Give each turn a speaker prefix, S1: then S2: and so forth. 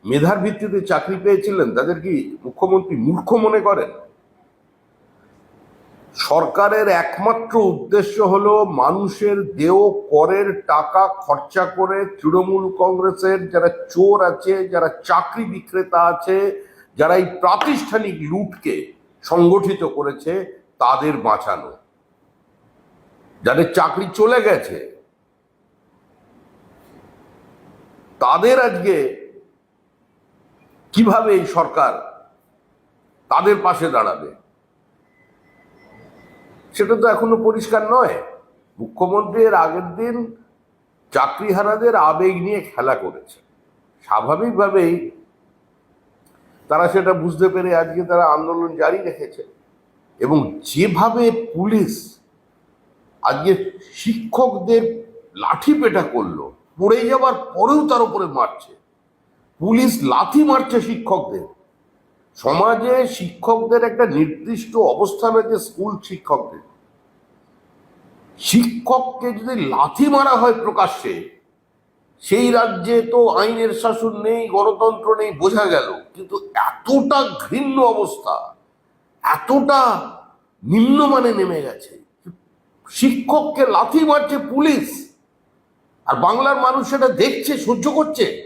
S1: মেধার ভিত্তিতে চাকরি পেয়েছিলেন তাদের কি মুখ্যমন্ত্রী মূর্খ মনে করেন? সরকারের একমাত্র উদ্দেশ্য হলো মানুষের দেয় করের টাকা খরচা করে তৃণমূল কংগ্রেসের যারা চোর আছে, যারা চাকরি বিক্রেতা আছে, যারা এই প্রাতিষ্ঠানিক লুটকে সংগঠিত করেছে তাদের বাঁচানো। যাদের চাকরি চলে গেছে তাদের আজকে কিভাবে এই সরকার তাদের পাশে দাঁড়াবে সেটা তো এখনো পরিষ্কার নয়। মুখ্যমন্ত্রী এর আগের দিন চাকরিহারাদের আবেগ নিয়ে খেলা করেছে, স্বাভাবিকভাবেই তারা সেটা বুঝতে পেরে আজকে তারা আন্দোলন জারি রেখেছে। এবং যেভাবে পুলিশ আজকে শিক্ষকদের লাঠি পেটা করলো, পড়ে যাওয়ার পরেও তার উপরে মারছে, পুলিশ লাথি মারছে শিক্ষকদের। সমাজে শিক্ষকদের একটা নির্দিষ্ট অবস্থান আছে, স্কুল শিক্ষকদের। শিক্ষককে যদি লাথি মারা হয় প্রকাশ্যে, সেই রাজ্যে তো আইনের শাসন নেই, গণতন্ত্র নেই, বোঝা গেল। কিন্তু এতটা ঘৃণ্য অবস্থা, এতটা নিম্নমানে নেমে গেছে, শিক্ষককে লাথি মারছে পুলিশ, আর বাংলার মানুষ সেটা দেখছে, সহ্য করছে।